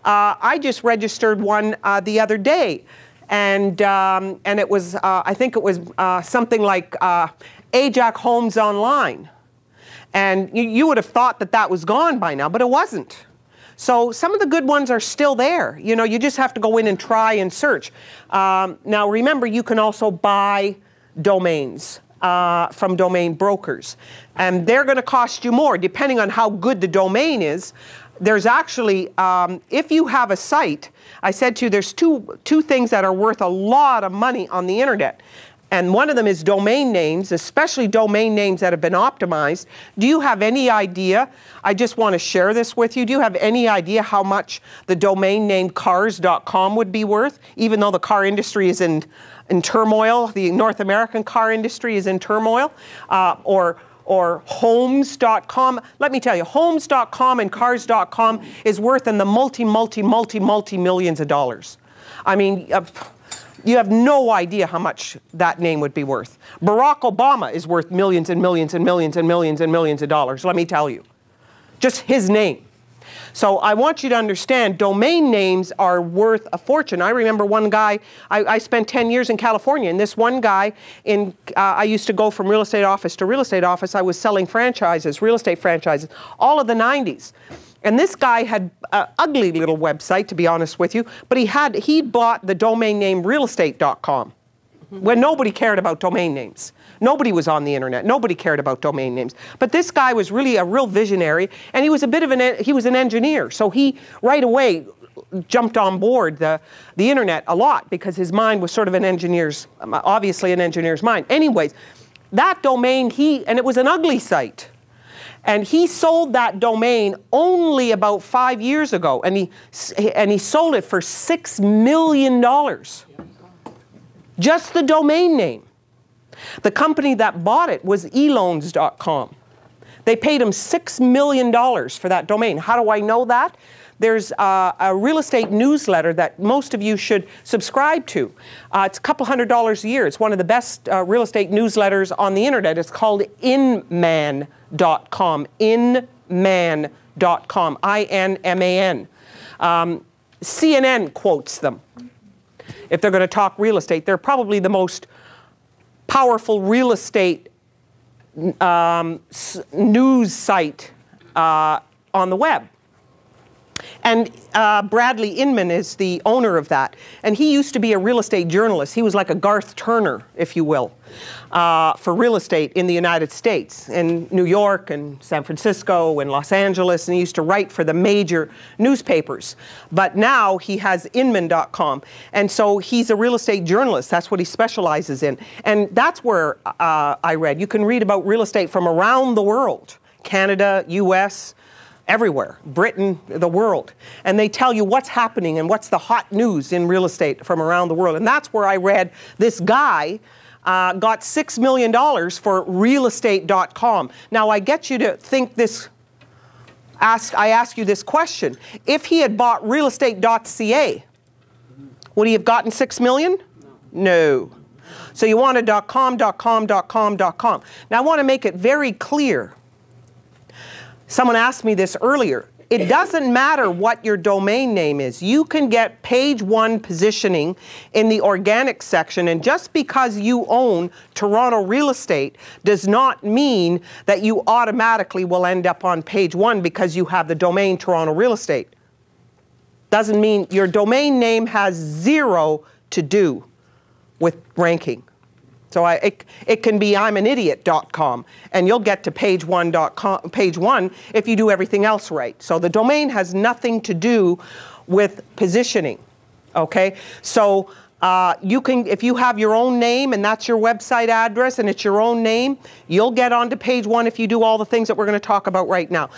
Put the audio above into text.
I just registered one the other day, and it was, I think it was something like Ajax Homes Online. And you would have thought that that was gone by now, but it wasn't. So some of the good ones are still there. You know, you just have to go in and try and search. Now remember, you can also buy domains from domain brokers. And they're going to cost you more, depending on how good the domain is. There's actually, if you have a site, I said to you, there's two things that are worth a lot of money on the internet. And one of them is domain names, especially domain names that have been optimized. Do you have any idea? I just want to share this with you. Do you have any idea how much the domain name cars.com would be worth, even though the car industry is in turmoil? The North American car industry is in turmoil. Or homes.com. Let me tell you, homes.com and cars.com is worth in the multi millions of dollars. I mean, you have no idea how much that name would be worth. Barack Obama is worth millions and millions and millions and millions and millions of dollars, let me tell you. Just his name. So I want you to understand, domain names are worth a fortune. I remember one guy, I spent 10 years in California, and this one guy, I used to go from real estate office to real estate office. I was selling franchises, real estate franchises, all of the 90s. And this guy had an ugly little website, to be honest with you, but he'd bought the domain name realestate.com when nobody cared about domain names. Nobody was on the internet. Nobody cared about domain names. But this guy was really a real visionary, and he was he was an engineer. So he right away jumped on board the internet a lot because his mind was sort of obviously an engineer's mind. Anyways, that domain, and it was an ugly site. And he sold that domain only about 5 years ago, and he sold it for $6 million. Just the domain name. The company that bought it was eloans.com. They paid him $6 million for that domain. How do I know that? There's a real estate newsletter that most of you should subscribe to. It's a couple $100 a year. It's one of the best real estate newsletters on the internet. It's called inman.com. Inman.com. I-N-M-A-N. CNN quotes them. If they're going to talk real estate, they're probably the most powerful real estate news site on the web. And Bradley Inman is the owner of that. And he used to be a real estate journalist. He was like a Garth Turner, if you will, for real estate in the United States, in New York and San Francisco and Los Angeles. And he used to write for the major newspapers. But now he has Inman.com. And so he's a real estate journalist. That's what he specializes in. And that's where I read. You can read about real estate from around the world. Canada, US, everywhere, Britain, the world. And they tell you what's happening and what's the hot news in real estate from around the world. And that's where I read this guy got $6 million for realestate.com. Now I get you to think this, I ask you this question. If he had bought realestate.ca, would he have gotten $6 million? No. So you want a .com. Now I want to make it very clear. Someone asked me this earlier. It doesn't matter what your domain name is. You can get page 1 positioning in the organic section, and just because you own Toronto real estate does not mean that you automatically will end up on page 1 because you have the domain Toronto real estate. Doesn't mean your domain name has zero to do with ranking. So it can be I'mAnIdiot.com, and you'll get to page 1 if you do everything else right. So the domain has nothing to do with positioning, okay? So you can, if you have your own name and that's your website address and it's your own name, you'll get onto page 1 if you do all the things that we're going to talk about right now.